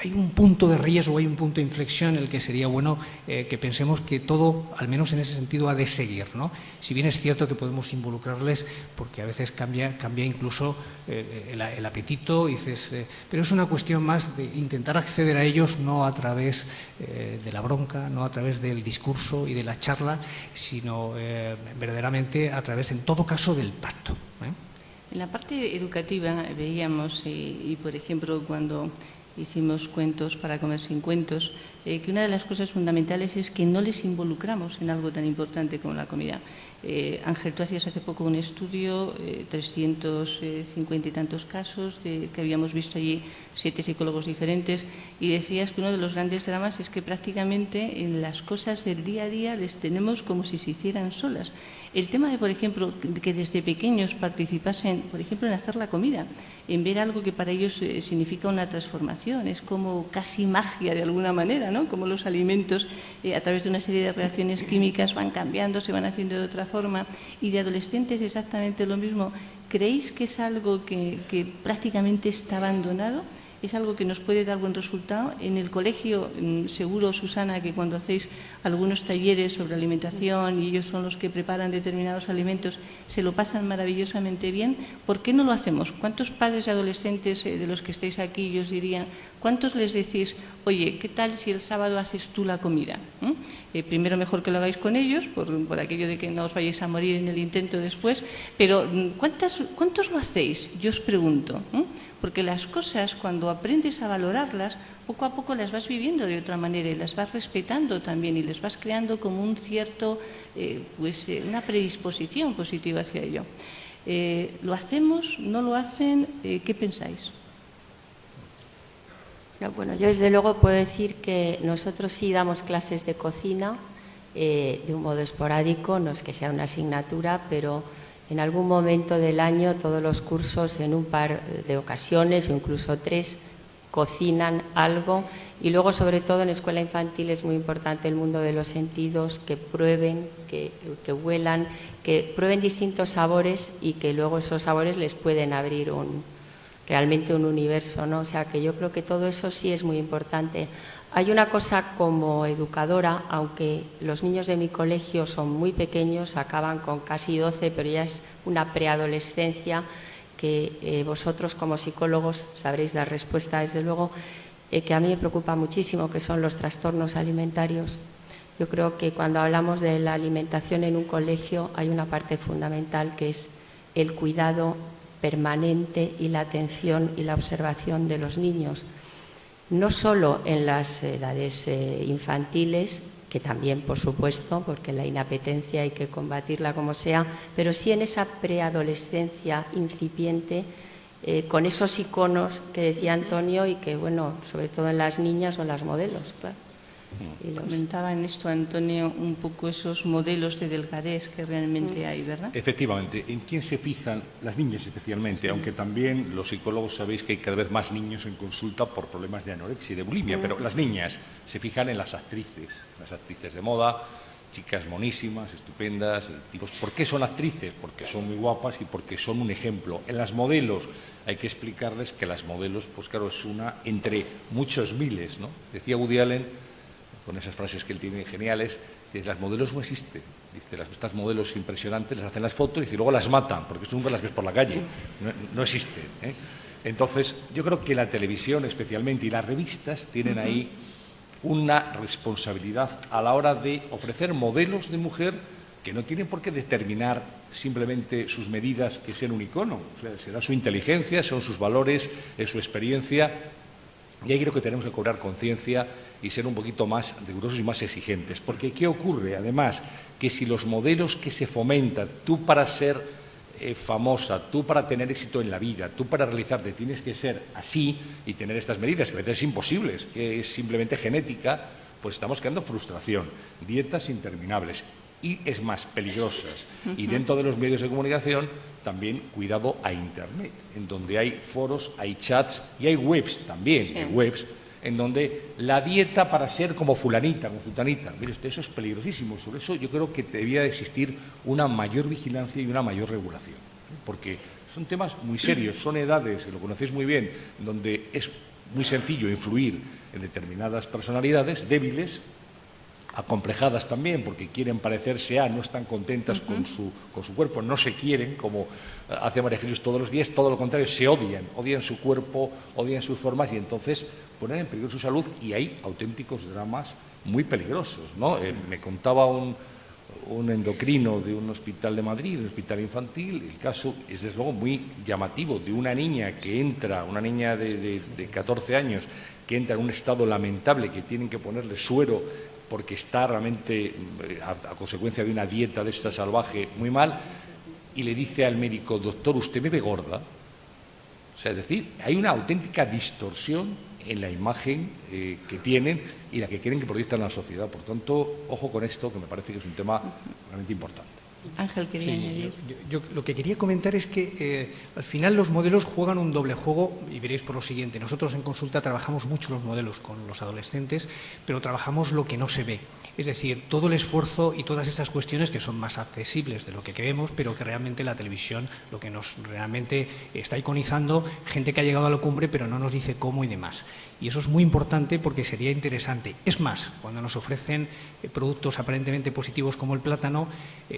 Hay un punto de riesgo, hay un punto de inflexión en el que sería bueno que pensemos que todo, al menos en ese sentido, ha de seguir, ¿no? Si bien es cierto que podemos involucrarles, porque a veces cambia incluso el apetito, dices, pero es una cuestión más de intentar acceder a ellos no a través de la bronca, no a través del discurso y de la charla, sino verdaderamente a través, en todo caso, del pacto, ¿eh? En la parte educativa veíamos, y por ejemplo, cuando hicimos cuentos para comer sin cuentos, que una de las cosas fundamentales es que no les involucramos en algo tan importante como la comida. Ángel, tú hacías hace poco un estudio, 350 y tantos casos, que habíamos visto allí 7 psicólogos diferentes, y decías que uno de los grandes dramas es que prácticamente en las cosas del día a día les tenemos como si se hicieran solas. El tema de, por ejemplo, que desde pequeños participasen, por ejemplo, en hacer la comida, en ver algo que para ellos significa una transformación, es como casi magia de alguna manera, ¿no? Como los alimentos, a través de una serie de reacciones químicas, van cambiando, se van haciendo de otra forma, y de adolescentes exactamente lo mismo. ¿Creéis que es algo que prácticamente está abandonado? es algo que nos puede dar buen resultado. En el colegio, seguro, Susana, que cuando hacéis algunos talleres sobre alimentación y ellos son los que preparan determinados alimentos, se lo pasan maravillosamente bien. ¿Por qué no lo hacemos? ¿Cuántos padres y adolescentes de los que estáis aquí, yo os diría, cuántos les decís, oye, ¿qué tal si el sábado haces tú la comida? Primero mejor que lo hagáis con ellos, por aquello de que no os vayáis a morir en el intento después, pero ¿cuántos lo hacéis? Yo os pregunto, porque las cosas, cuando aprendes a valorarlas, poco a poco las vas viviendo de otra manera y las vas respetando también y les vas creando como un cierto, una predisposición positiva hacia ello. ¿Lo hacemos? ¿No lo hacen? ¿Qué pensáis? Bueno, yo desde luego puedo decir que nosotros sí damos clases de cocina de un modo esporádico, no es que sea una asignatura, pero en algún momento del año todos los cursos en un par de ocasiones o incluso 3 cocinan algo, y luego sobre todo en escuela infantil es muy importante el mundo de los sentidos, que prueben, que huelan, que prueben distintos sabores y que luego esos sabores les pueden abrir realmente un universo, ¿no? O sea, que yo creo que todo eso sí es muy importante. Hay una cosa como educadora, aunque los niños de mi colegio son muy pequeños, acaban con casi 12, pero ya es una preadolescencia que vosotros como psicólogos sabréis dar respuesta, desde luego, que a mí me preocupa muchísimo, que son los trastornos alimentarios. Yo creo que cuando hablamos de la alimentación en un colegio hay una parte fundamental que es el cuidado permanente y la atención y la observación de los niños, no solo en las edades infantiles, que también, por supuesto, porque la inapetencia hay que combatirla como sea, pero sí en esa preadolescencia incipiente, con esos iconos que decía Antonio y que, bueno, sobre todo en las niñas son las modelos, claro. Comentaba en esto, Antonio, un poco esos modelos de delgadez que realmente hay, ¿verdad? Efectivamente. ¿En quién se fijan? Las niñas especialmente, aunque también los psicólogos sabéis que hay cada vez más niños en consulta por problemas de anorexia y de bulimia, pero las niñas se fijan en las actrices de moda, chicas monísimas, estupendas, tipos. ¿Por qué son actrices? Porque son muy guapas y porque son un ejemplo. En las modelos hay que explicarles que las modelos, pues claro, es una entre muchos miles, ¿no? Decía Woody Allen, con esas frases que él tiene geniales, dice, las modelos no existen. Dice, estas modelos impresionantes les hacen las fotos y dice, luego las matan, porque tú nunca las ves por la calle. No existen, ¿eh? Entonces, yo creo que la televisión especialmente y las revistas tienen ahí una responsabilidad a la hora de ofrecer modelos de mujer que no tienen por qué determinar simplemente sus medidas, que sean un icono. O sea, será su inteligencia, son sus valores, es su experiencia. Y ahí creo que tenemos que cobrar conciencia y ser un poquito más rigurosos y más exigentes. Porque ¿qué ocurre? Además, que si los modelos que se fomentan, tú para ser famosa, tú para tener éxito en la vida, tú para realizarte tienes que ser así y tener estas medidas, que a veces es imposibles, que es simplemente genética, pues estamos creando frustración, dietas interminables y es más peligrosas. Y dentro de los medios de comunicación también cuidado a Internet, en donde hay foros, hay chats y hay webs también, hay webs en donde la dieta para ser como fulanita, como futanita, mire usted, eso es peligrosísimo. Sobre eso yo creo que debía existir una mayor vigilancia y una mayor regulación, porque son temas muy serios, son edades, lo conocéis muy bien, donde es muy sencillo influir en determinadas personalidades débiles, acomplejadas también, porque quieren parecerse a, no están contentas con su cuerpo, no se quieren, como hace María Jesús todos los días, todo lo contrario, se odian su cuerpo, odian sus formas y entonces ponen en peligro su salud y hay auténticos dramas muy peligrosos, ¿no? Me contaba un endocrino de un hospital de Madrid, un hospital infantil, el caso es desde luego muy llamativo, de una niña que entra, una niña de 14 años, que entra en un estado lamentable, que tienen que ponerle suero porque está realmente a consecuencia de una dieta de esta salvaje muy mal, y le dice al médico, doctor, ¿usted me ve gorda? O sea, es decir, hay una auténtica distorsión en la imagen que tienen y la que quieren que proyectan a la sociedad. Por tanto, ojo con esto, que me parece que es un tema realmente importante. Ángel quería añadir. Yo lo que quería comentar es que al final los modelos juegan un doble juego y veréis por lo siguiente. Nosotros en consulta trabajamos mucho los modelos con los adolescentes, pero trabajamos lo que no se ve. Es decir, todo el esfuerzo y todas esas cuestiones que son más accesibles de lo que creemos, pero que realmente la televisión lo que nos realmente está iconizando, gente que ha llegado a la cumbre pero no nos dice cómo y demás. Y eso es muy importante porque sería interesante. Es más, cuando nos ofrecen productos aparentemente positivos como el plátano,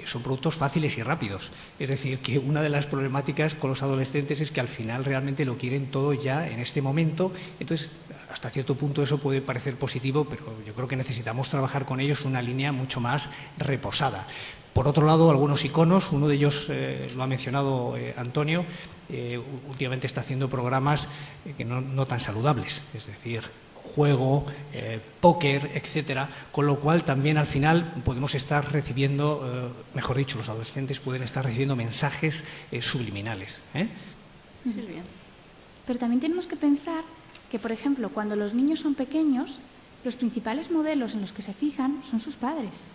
son productos fáciles y rápidos. Es decir, que una de las problemáticas con los adolescentes es que al final realmente lo quieren todo ya en este momento. Entonces, hasta cierto punto eso puede parecer positivo, pero yo creo que necesitamos trabajar con ellos una línea mucho más reposada. Por otro lado, algunos iconos, uno de ellos lo ha mencionado Antonio, últimamente está haciendo programas que no tan saludables, es decir, juego, póker, etcétera, con lo cual también al final podemos estar recibiendo, mejor dicho, los adolescentes pueden estar recibiendo mensajes subliminales. Silvia. Pero también tenemos que pensar que, por ejemplo, cuando los niños son pequeños, los principales modelos en los que se fijan son sus padres.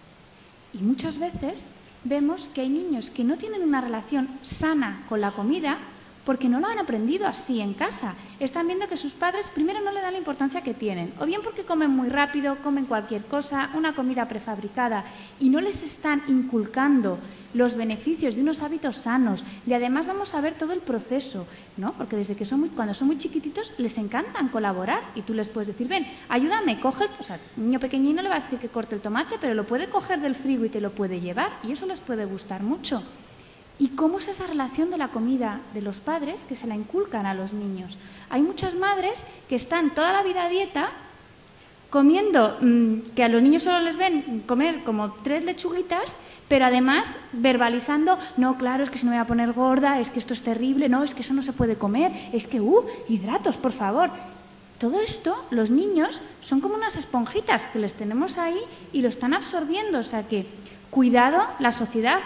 Y muchas veces vemos que hay niños que no tienen una relación sana con la comida porque no lo han aprendido así en casa. Están viendo que sus padres primero no le dan la importancia que tienen, o bien porque comen muy rápido, comen cualquier cosa, una comida prefabricada, y no les están inculcando los beneficios de unos hábitos sanos. Y además vamos a ver todo el proceso, ¿no? Porque desde que cuando son muy chiquititos les encantan colaborar y tú les puedes decir, ven, ayúdame, coge, o sea, un niño pequeñino le vas a decir que corte el tomate, pero lo puede coger del frigo y te lo puede llevar, y eso les puede gustar mucho. ¿Y cómo es esa relación de la comida de los padres que se la inculcan a los niños? Hay muchas madres que están toda la vida a dieta comiendo, que a los niños solo les ven comer como 3 lechuguitas, pero además verbalizando, no, claro, es que si no me voy a poner gorda, es que esto es terrible, no, es que eso no se puede comer, es que, hidratos, por favor. Todo esto, los niños son como unas esponjitas que les tenemos ahí y lo están absorbiendo, o sea que, cuidado, la sociedad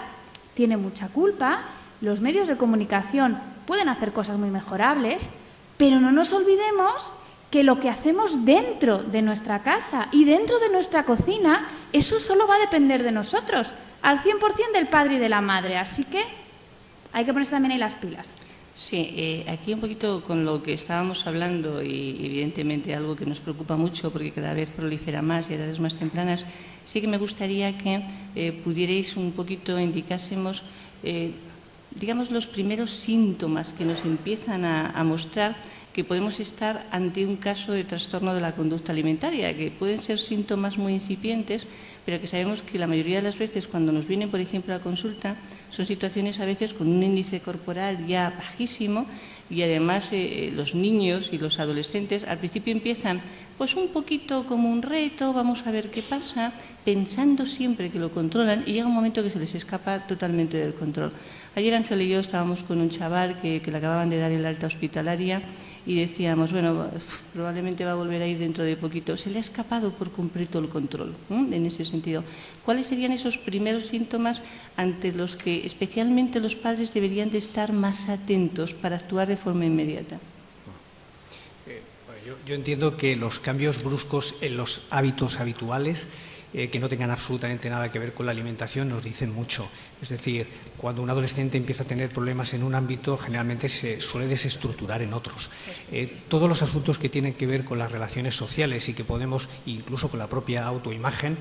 tiene mucha culpa, los medios de comunicación pueden hacer cosas muy mejorables, pero no nos olvidemos que lo que hacemos dentro de nuestra casa y dentro de nuestra cocina, eso solo va a depender de nosotros, al 100% del padre y de la madre, así que hay que ponerse también ahí las pilas. Sí, aquí un poquito con lo que estábamos hablando y evidentemente algo que nos preocupa mucho porque cada vez prolifera más y a edades más tempranas, sí que me gustaría que pudierais un poquito indicásemos, digamos, los primeros síntomas que nos empiezan a mostrar que podemos estar ante un caso de trastorno de la conducta alimentaria, que pueden ser síntomas muy incipientes, pero que sabemos que la mayoría de las veces cuando nos vienen, por ejemplo, a consulta, son situaciones a veces con un índice corporal ya bajísimo y además los niños y los adolescentes al principio empiezan pues un poquito como un reto, vamos a ver qué pasa, pensando siempre que lo controlan y llega un momento que se les escapa totalmente del control. Ayer Ángel y yo estábamos con un chaval que le acababan de dar el alta hospitalaria y decíamos, bueno, probablemente va a volver a ir dentro de poquito. Se le ha escapado por completo el control, en ese sentido. ¿Cuáles serían esos primeros síntomas ante los que especialmente los padres deberían de estar más atentos para actuar de forma inmediata? Yo entiendo que los cambios bruscos en los hábitos habituales que no tengan absolutamente nada que ver con la alimentación nos dicen mucho. Es decir, cuando un adolescente empieza a tener problemas en un ámbito, generalmente se suele desestructurar en otros. Todos los asuntos que tienen que ver con las relaciones sociales y que podemos, incluso con la propia autoimagen,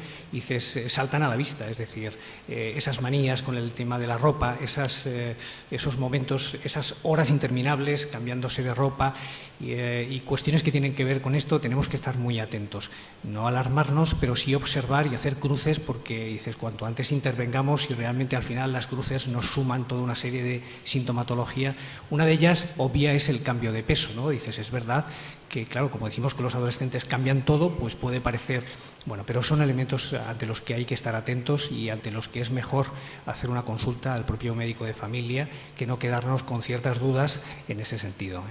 saltan a la vista. Es decir, esas manías con el tema de la ropa, esos momentos, esas horas interminables cambiándose de ropa y cuestiones que tienen que ver con esto, tenemos que estar muy atentos. No alarmarnos, pero sí observar y hacer cruces, porque dices, cuanto antes intervengamos y realmente al final las cruces nos suman toda una serie de sintomatología. Una de ellas, obvia, es el cambio de peso, ¿no? Dices, es verdad que, claro, como decimos que los adolescentes cambian todo, pues puede parecer, bueno, pero son elementos ante los que hay que estar atentos y ante los que es mejor hacer una consulta al propio médico de familia que no quedarnos con ciertas dudas en ese sentido,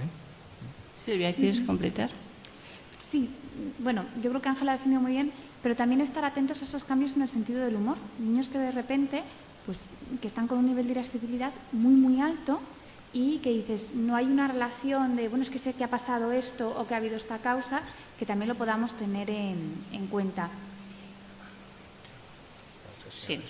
Silvia, ¿quieres completar? Sí, bueno, yo creo que Ángela ha definido muy bien, pero también estar atentos a esos cambios en el sentido del humor. Niños que de repente, pues, que están con un nivel de irascibilidad muy, muy alto y que dices, no hay una relación de, bueno, es que sé que ha pasado esto o que ha habido esta causa, que también lo podamos tener en cuenta. Sí.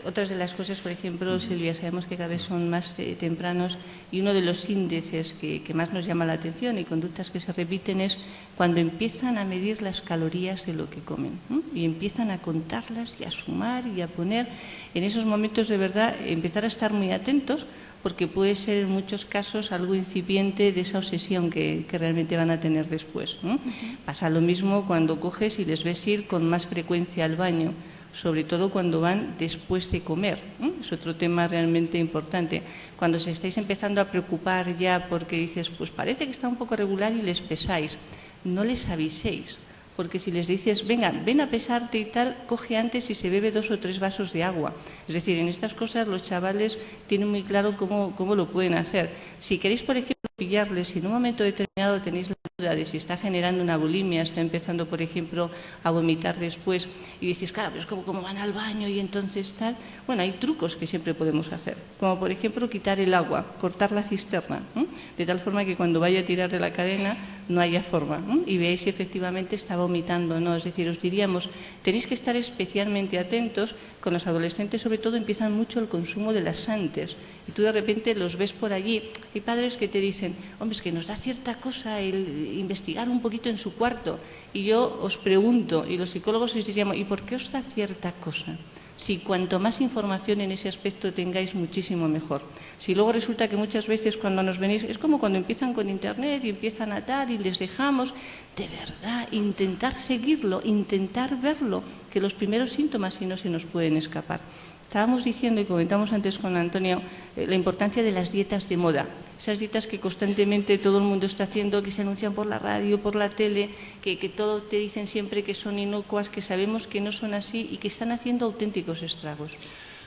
Otras de las cosas, por ejemplo, Silvia, sabemos que cada vez son más tempranos y uno de los índices que más nos llama la atención y conductas que se repiten es cuando empiezan a medir las calorías de lo que comen, ¿no? Y empiezan a contarlas y a sumar y a poner. En esos momentos, de verdad, empezar a estar muy atentos, porque puede ser en muchos casos algo incipiente de esa obsesión que realmente van a tener después, ¿no? Pasa lo mismo cuando coges y les ves ir con más frecuencia al baño, sobre todo cuando van después de comer, ¿no? Es otro tema realmente importante. Cuando os estáis empezando a preocupar ya porque dices, pues parece que está un poco regular y les pesáis, no les aviséis. Porque si les dices, venga, ven a pesarte y tal, coge antes y se bebe 2 o 3 vasos de agua. Es decir, en estas cosas los chavales tienen muy claro cómo lo pueden hacer. Si queréis, por ejemplo, pillarles, si en un momento determinado tenéis la duda de si está generando una bulimia, está empezando, por ejemplo, a vomitar después, y decís, claro, pero es como van al baño y entonces tal. Bueno, hay trucos que siempre podemos hacer, como por ejemplo quitar el agua, cortar la cisterna, ¿no? De tal forma que cuando vaya a tirar de la cadena no haya forma, ¿no? Y veáis si efectivamente está vomitando o no. Es decir, os diríamos, tenéis que estar especialmente atentos. Con los adolescentes, sobre todo, empiezan mucho el consumo de laxantes y tú de repente los ves por allí. Hay padres que te dicen, hombre, es que nos da cierta cosa el investigar un poquito en su cuarto. Y yo os pregunto, y los psicólogos os diríamos, ¿y por qué os da cierta cosa? Si cuanto más información en ese aspecto tengáis, muchísimo mejor. Si luego resulta que muchas veces cuando nos venís, es como cuando empiezan con Internet y empiezan a tal y les dejamos, de verdad, intentar seguirlo, intentar verlo, que los primeros síntomas si no se nos pueden escapar. Estábamos diciendo y comentamos antes con Antonio la importancia de las dietas de moda. Esas dietas que constantemente todo el mundo está haciendo, que se anuncian por la radio, por la tele, que todo te dicen siempre que son inocuas, que sabemos que no son así y que están haciendo auténticos estragos.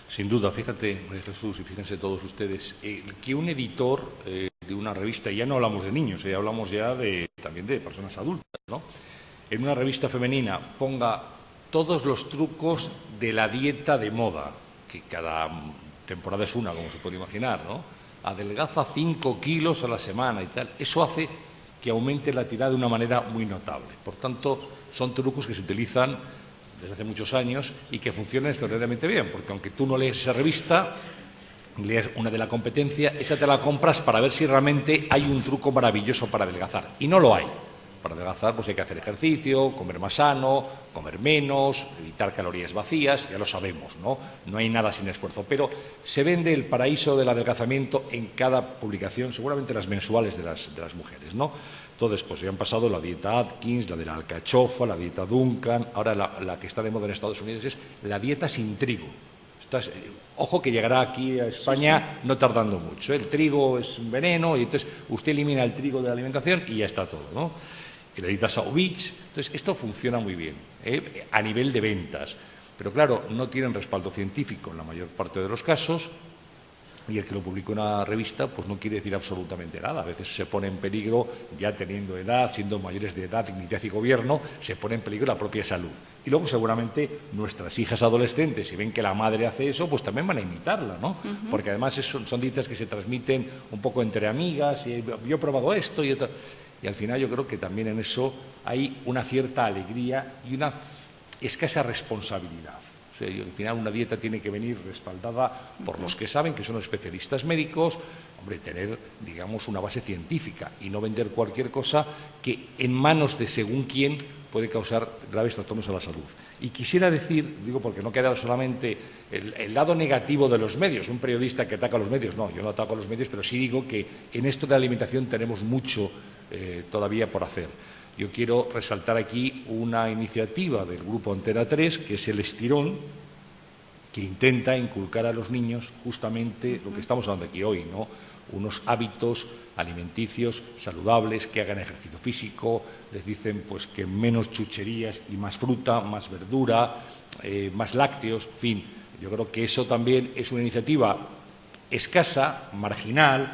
Sin duda, fíjate, María Jesús, y fíjense todos ustedes, que un editor de una revista, ya no hablamos de niños, hablamos ya también de personas adultas, ¿no? En una revista femenina ponga todos los trucos de la dieta de moda, que cada temporada es una, como se puede imaginar, ¿no? Adelgaza 5 kilos a la semana y tal. Eso hace que aumente la tirada de una manera muy notable. Por tanto, son trucos que se utilizan desde hace muchos años y que funcionan extraordinariamente bien, porque aunque tú no lees esa revista, lees una de la competencia, esa te la compras para ver si realmente hay un truco maravilloso para adelgazar. Y no lo hay. Para adelgazar pues hay que hacer ejercicio, comer más sano, comer menos, evitar calorías vacías, ya lo sabemos, ¿no? No hay nada sin esfuerzo, pero se vende el paraíso del adelgazamiento en cada publicación, seguramente las mensuales de las mujeres, ¿no? Entonces, pues ya han pasado la dieta Atkins, la de la alcachofa, la dieta Duncan, ahora la que está de moda en Estados Unidos es la dieta sin trigo. Ojo que llegará aquí a España no tardando mucho. El trigo es un veneno y entonces usted elimina el trigo de la alimentación y ya está todo, ¿no? Y la dieta Sauvage. Entonces, esto funciona muy bien a nivel de ventas. Pero claro, no tienen respaldo científico en la mayor parte de los casos y el que lo publica una revista pues no quiere decir absolutamente nada. A veces se pone en peligro, ya teniendo edad, siendo mayores de edad, dignidad y gobierno, se pone en peligro la propia salud. Y luego seguramente nuestras hijas adolescentes, si ven que la madre hace eso, pues también van a imitarla, ¿no? Porque además son dietas que se transmiten un poco entre amigas, y yo he probado esto y esto. Y al final yo creo que también en eso hay una cierta alegría y una escasa responsabilidad. O sea, al final una dieta tiene que venir respaldada por los que saben, que son los especialistas médicos, hombre, tener, digamos, una base científica y no vender cualquier cosa que en manos de según quién puede causar graves trastornos a la salud. Y quisiera decir, digo porque no queda solamente el lado negativo de los medios, un periodista que ataca a los medios, no, yo no ataco a los medios, pero sí digo que en esto de la alimentación tenemos mucho todavía por hacer. Yo quiero resaltar aquí una iniciativa del Grupo Antena 3, que es el Estirón, que intenta inculcar a los niños justamente lo que estamos hablando aquí hoy, ¿no? Unos hábitos alimenticios saludables, que hagan ejercicio físico, les dicen pues que menos chucherías y más fruta, más verdura, más lácteos, en fin. Yo creo que eso también es una iniciativa escasa, marginal,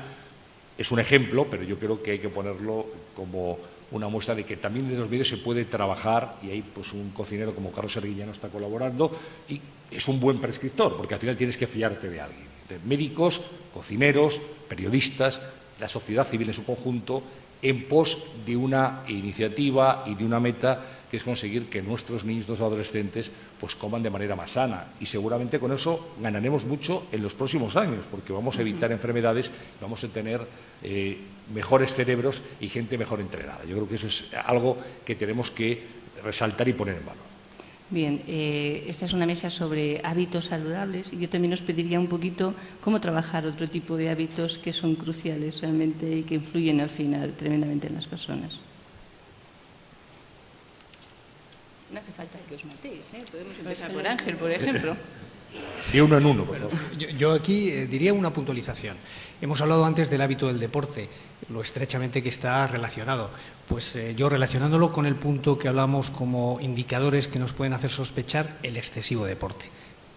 es un ejemplo, pero yo creo que hay que ponerlo como una muestra de que también desde los medios se puede trabajar, y ahí pues un cocinero como Carlos Arguillano está colaborando y es un buen prescriptor, porque al final tienes que fiarte de alguien, de médicos, cocineros, periodistas, la sociedad civil en su conjunto, en pos de una iniciativa y de una meta que es conseguir que nuestros niños, los adolescentes, pues coman de manera más sana. Y seguramente con eso ganaremos mucho en los próximos años, porque vamos a evitar enfermedades, vamos a tener mejores cerebros y gente mejor entrenada. Yo creo que eso es algo que tenemos que resaltar y poner en valor. Bien, esta es una mesa sobre hábitos saludables y yo también os pediría un poquito cómo trabajar otro tipo de hábitos que son cruciales realmente y que influyen al final tremendamente en las personas. No hace falta que os matéis, ¿eh? Podemos empezar por Ángel, por ejemplo. De uno en uno, por favor. Yo aquí diría una puntualización. Hemos hablado antes del hábito del deporte, lo estrechamente que está relacionado. Pues yo relacionándolo con el punto que hablamos como indicadores que nos pueden hacer sospechar el excesivo deporte.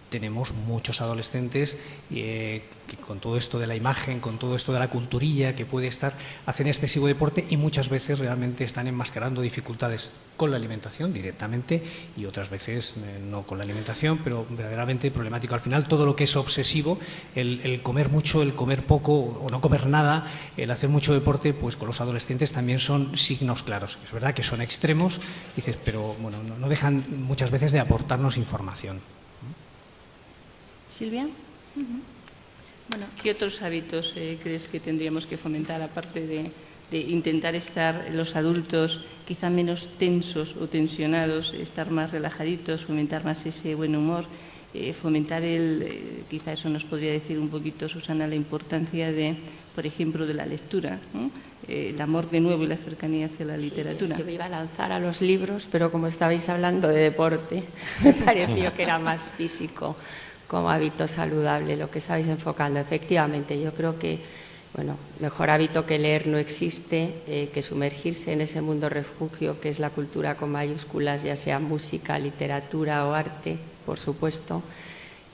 Tenemos muchos adolescentes que con todo esto de la imagen, con todo esto de la culturilla que puede estar, hacen excesivo deporte y muchas veces realmente están enmascarando dificultades con la alimentación directamente y otras veces no con la alimentación, pero verdaderamente problemático. Al final todo lo que es obsesivo, el comer mucho, el comer poco o no comer nada, el hacer mucho deporte, pues con los adolescentes también son signos claros. Es verdad que son extremos, dices, pero bueno, no dejan muchas veces de aportarnos información. Silvia. Bueno, ¿qué otros hábitos crees que tendríamos que fomentar, aparte de intentar estar los adultos quizá menos tensos o tensionados, estar más relajaditos, fomentar más ese buen humor, fomentar quizá eso nos podría decir un poquito, Susana, la importancia de, por ejemplo, de la lectura, ¿no? El amor de nuevo y la cercanía hacia la literatura. Yo me iba a lanzar a los libros, pero como estabais hablando de deporte, me pareció que era más físico como hábito saludable lo que estáis enfocando. Efectivamente, yo creo que, bueno, mejor hábito que leer no existe, que sumergirse en ese mundo refugio que es la cultura con mayúsculas, ya sea música, literatura o arte, por supuesto.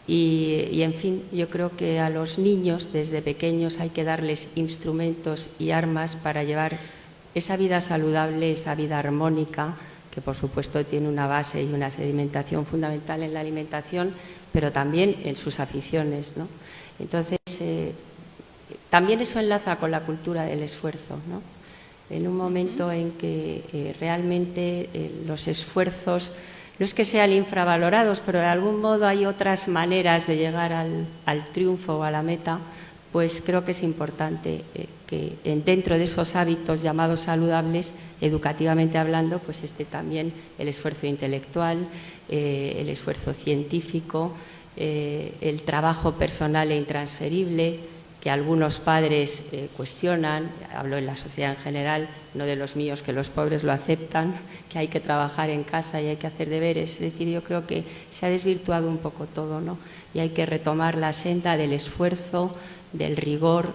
Y en fin, yo creo que a los niños desde pequeños hay que darles instrumentos y armas para llevar esa vida saludable, esa vida armónica, que por supuesto tiene una base y una sedimentación fundamental en la alimentación, pero también en sus aficiones, ¿no? Entonces, también eso enlaza con la cultura del esfuerzo, ¿no? En un momento en que realmente los esfuerzos no es que sean infravalorados, pero de algún modo hay otras maneras de llegar al triunfo o a la meta, pues creo que es importante que dentro de esos hábitos llamados saludables, educativamente hablando, pues esté también el esfuerzo intelectual, el esfuerzo científico, el trabajo personal e intransferible, que algunos padres cuestionan, hablo en la sociedad en general, no de los míos, que los pobres lo aceptan, que hay que trabajar en casa y hay que hacer deberes. Es decir, yo creo que se ha desvirtuado un poco todo, ¿no? Y hay que retomar la senda del esfuerzo, del rigor,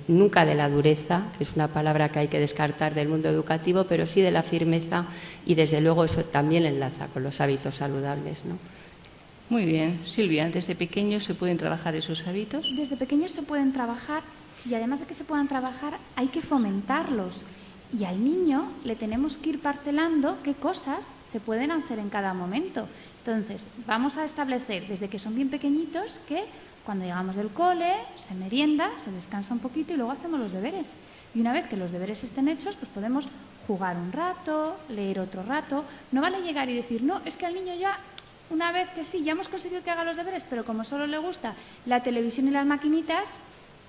nunca de la dureza, que es una palabra que hay que descartar del mundo educativo, pero sí de la firmeza, y desde luego eso también enlaza con los hábitos saludables, ¿no? Muy bien. Silvia, ¿desde pequeños se pueden trabajar esos hábitos? Desde pequeños se pueden trabajar y además de que se puedan trabajar hay que fomentarlos. Y al niño le tenemos que ir parcelando qué cosas se pueden hacer en cada momento. Entonces, vamos a establecer desde que son bien pequeñitos que cuando llegamos del cole se merienda, se descansa un poquito y luego hacemos los deberes. Y una vez que los deberes estén hechos, pues podemos jugar un rato, leer otro rato. No vale llegar y decir, no, es que al niño ya... Una vez que sí, ya hemos conseguido que haga los deberes, pero como solo le gusta la televisión y las maquinitas,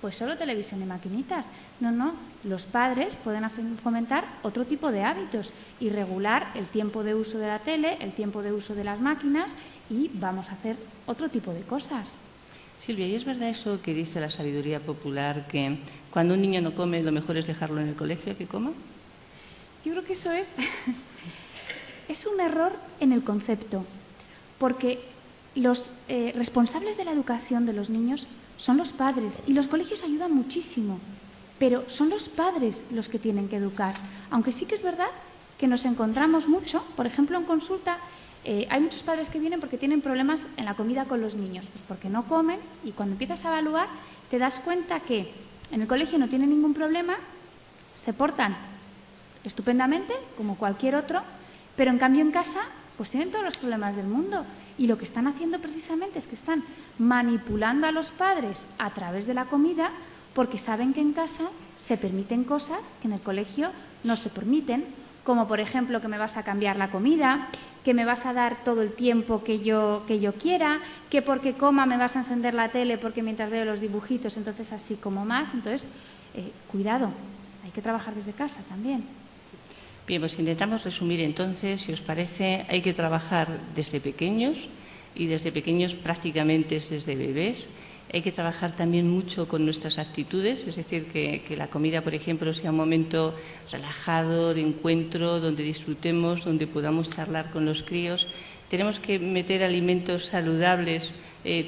pues solo televisión y maquinitas. No, los padres pueden fomentar otro tipo de hábitos y regular el tiempo de uso de la tele, el tiempo de uso de las máquinas y vamos a hacer otro tipo de cosas. Silvia, ¿y es verdad eso que dice la sabiduría popular, que cuando un niño no come lo mejor es dejarlo en el colegio que coma? Yo creo que eso es un error en el concepto. Porque los responsables de la educación de los niños son los padres y los colegios ayudan muchísimo, pero son los padres los que tienen que educar. Aunque sí que es verdad que nos encontramos mucho, por ejemplo en consulta hay muchos padres que vienen porque tienen problemas en la comida con los niños, pues porque no comen y cuando empiezas a evaluar te das cuenta que en el colegio no tienen ningún problema, se portan estupendamente como cualquier otro, pero en cambio en casa pues tienen todos los problemas del mundo y lo que están haciendo precisamente es que están manipulando a los padres a través de la comida porque saben que en casa se permiten cosas que en el colegio no se permiten, como por ejemplo que me vas a cambiar la comida, que me vas a dar todo el tiempo que yo quiera, que porque coma me vas a encender la tele porque mientras veo los dibujitos entonces así como más. Entonces, cuidado, hay que trabajar desde casa también. Bien, pues intentamos resumir entonces, si os parece, hay que trabajar desde pequeños y desde pequeños prácticamente desde bebés. Hay que trabajar también mucho con nuestras actitudes, es decir, que la comida, por ejemplo, sea un momento relajado, de encuentro, donde disfrutemos, donde podamos charlar con los críos. Tenemos que meter alimentos saludables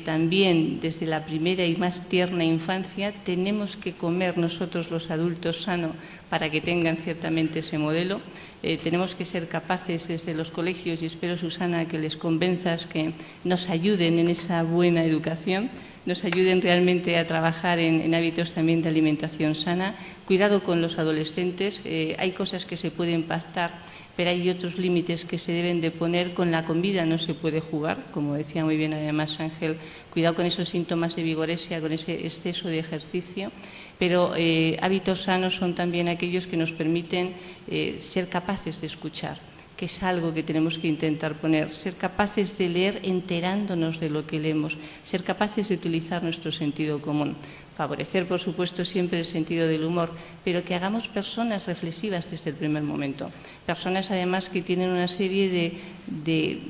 también desde la primera y más tierna infancia. Tenemos que comer nosotros los adultos sano para que tengan ciertamente ese modelo. Tenemos que ser capaces desde los colegios, y espero, Susana, que les convenzas que nos ayuden en esa buena educación, nos ayuden realmente a trabajar en hábitos también de alimentación sana. Cuidado con los adolescentes, hay cosas que se pueden pactar, pero hay otros límites que se deben de poner. Con la comida no se puede jugar, como decía muy bien además Ángel. Cuidado con esos síntomas de vigoresia, con ese exceso de ejercicio, pero hábitos sanos son también aquellos que nos permiten ser capaces de escuchar, que es algo que tenemos que intentar poner, ser capaces de leer enterándonos de lo que leemos, ser capaces de utilizar nuestro sentido común, favorecer, por supuesto, siempre el sentido del humor, pero que hagamos personas reflexivas desde el primer momento, personas además que tienen una serie de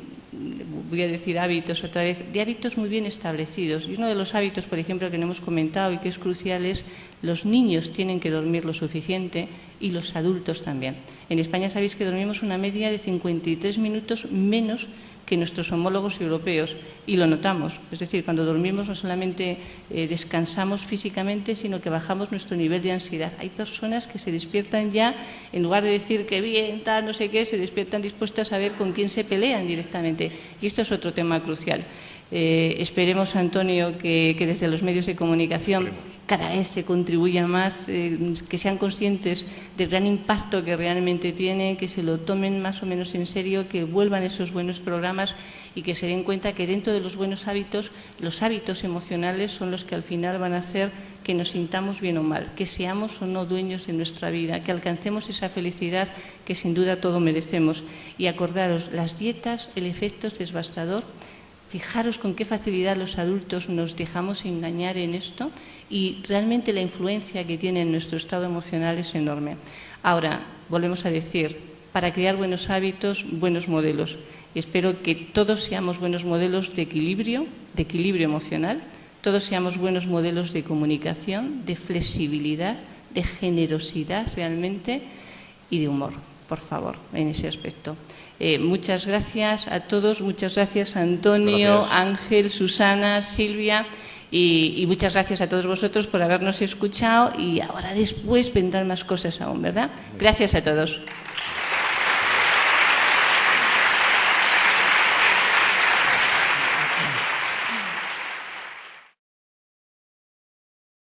voy a decir hábitos otra vez, de hábitos muy bien establecidos. Y uno de los hábitos, por ejemplo, que no hemos comentado y que es crucial es: los niños tienen que dormir lo suficiente y los adultos también. En España sabéis que dormimos una media de 53 minutos menos que nuestros homólogos europeos, y lo notamos. Es decir, cuando dormimos no solamente descansamos físicamente, sino que bajamos nuestro nivel de ansiedad. Hay personas que se despiertan ya, en lugar de decir que bien, tal, no sé qué, se despiertan dispuestas a ver con quién se pelean directamente. Y esto es otro tema crucial. Esperemos, Antonio, que desde los medios de comunicación cada vez se contribuya más, que sean conscientes del gran impacto que realmente tiene, que se lo tomen más o menos en serio, que vuelvan esos buenos programas y que se den cuenta que dentro de los buenos hábitos, los hábitos emocionales son los que al final van a hacer que nos sintamos bien o mal, que seamos o no dueños de nuestra vida, que alcancemos esa felicidad que sin duda todos merecemos. Y acordaros, las dietas, el efecto es devastador. Fijaros con qué facilidad los adultos nos dejamos engañar en esto, y realmente la influencia que tiene en nuestro estado emocional es enorme. Ahora, volvemos a decir, para crear buenos hábitos, buenos modelos. Y espero que todos seamos buenos modelos de equilibrio emocional, todos seamos buenos modelos de comunicación, de flexibilidad, de generosidad realmente y de humor, por favor, en ese aspecto. Muchas gracias a todos, muchas gracias a Antonio, gracias. Ángel, Susana, Silvia, y muchas gracias a todos vosotros por habernos escuchado, y ahora después vendrán más cosas aún, ¿verdad? Gracias a todos.